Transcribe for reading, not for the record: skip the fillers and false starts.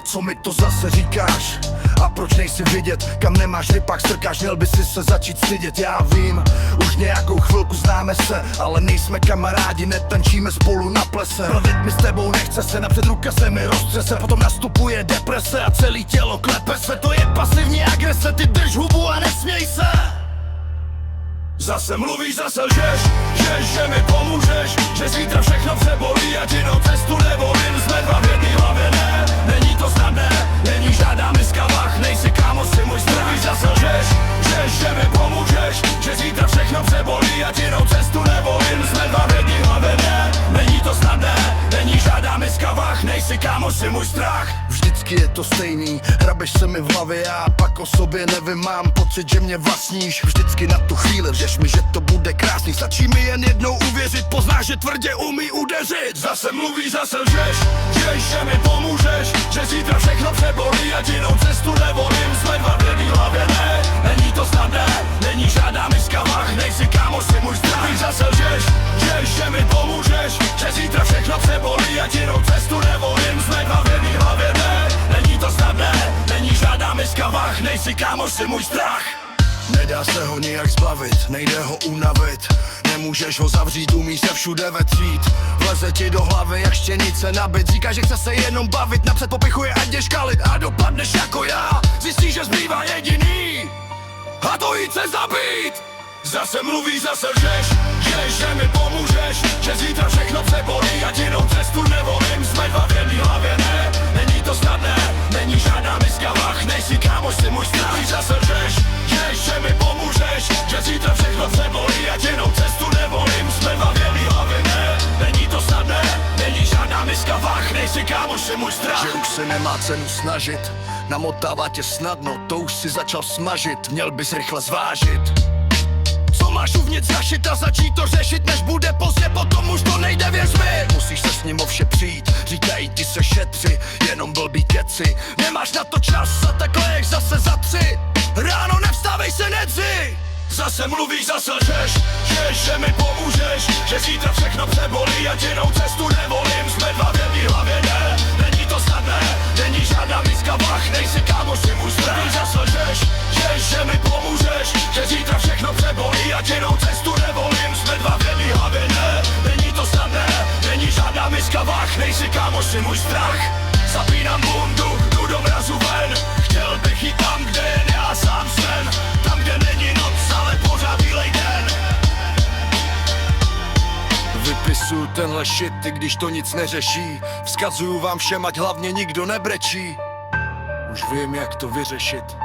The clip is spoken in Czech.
Co mi to zase říkáš? A proč nejsi vidět, kam nemáš rypak strkáš? Měl by si se začít stydět, já vím. Už nějakou chvilku známe se, ale nejsme kamarádi, netančíme spolu na plese. Bavit mi s tebou nechce se, napřed ruka se mi roztřese. Potom nastupuje deprese a celý tělo klepe se. To je pasivní agrese, ty drž hubu a nesměj se. Zase mluvíš, zase lžeš, že mi pomůžeš, že zítra všechno přebolí a jinou cestu nevolím. Jsme dva v jedný hlavě, ne, není to snadné, není žádná miska vach, nejsi kámo, si můj strach. Mluvíš, zase lžeš, že mi pomůžeš, že zítra všechno přebolí a jinou cestu nevolím. Jsme dva v jedný hlavě, ne, není to snadné, není žádná miska vach, nejsi kámo, si můj strach. Vždycky je to stejný, hrabeš se mi v hlavě, já pak o sobě nevím, mám pocit, že mě vlastníš. Vždycky na tu chvíli věř mi, že to bude krásný, stačí mi jen jednou uvěřit, poznáš, že tvrdě umí udeřit. Zase mluvíš, zase lžeš, že mi pomůžeš, že zítra všechno přebolí a jinou cestu nevolím. Jsme dva v jedný hlavě, ne, není to snadné, není žádná miska vach, nejsi kámo, si můj strach. Mluvíš, zase lžeš, že mi pomůžeš, že zítra všechno přebolí a jinou cestu nevolím. Jsme dva v jedný hlavě, ne, není to snadné, není žádná miska vach, nejsi kámo, si můj strach. Nedá se ho nijak zbavit, nejde ho unavit. Nemůžeš ho zavřít, umí se všude vetřít. Vleze ti do hlavy jak štěnice na byt. Říká, že chce se jenom bavit, napřed popichuje ať jdeš kalit. A dopadneš jako já, zjistíš, že zbývá jediný, a to jít se zabít. Zase mluvíš, zase lžeš, že mi pomůžeš, že zítra všechno přebolí a jinou cestu nevolím. Jsme dva v jedný hlavě, ne, není to snadné, není žádná miska vach, nejsi kámo, si můj strach. Mluvíš, zase lžeš, že mi pomůžeš, že zítra všechno přebolí a jinou cestu nevolím. Jsme dva v jedný hlavě, ne, není to snadné, není žádná miska vach, nejsi kámo, si můj strach. Že už se nemá cenu snažit, namotává tě snadno, to už si začal smažit, měl bys rychle zvážit. Co máš uvnitř zašit a začít to řešit, než bude pozdě, potom už to nejde, věř mi. Musíš se s ním o vše přijít, říkají ti se šetři, jenom blbý keci. Nemáš na to čas a takhle jak zase za 3. Ráno nevstávej se, nedři. Zase mluvíš, zase lžeš, že mi pomůžeš, že zítra všechno přebolí a jinou cestu nevolím. Jsme dva v jedný hlavě, ne, není to snadné, není žádná miska vach, nejsi kámo, si můj strach. Mluvíš, zase lžeš, že mi pomůžeš, že zítra všechno přebolí a jinou cestu nevolím. Jsme dva v jedný hlavě, ne, není to snadné, není žádná miska vach, nejsi kámo, si můj strach. Zapínám bundu, jdu do mrazu ven, chtěl bych jít tam, kde jen já sám jsem. Tam, kde není noc, ale pořád bílej den. Vypisuju tenhle shit, i když to nic neřeší. Vzkazuju vám všem, ať hlavně nikdo nebrečí. Už vím, jak to vyřešit.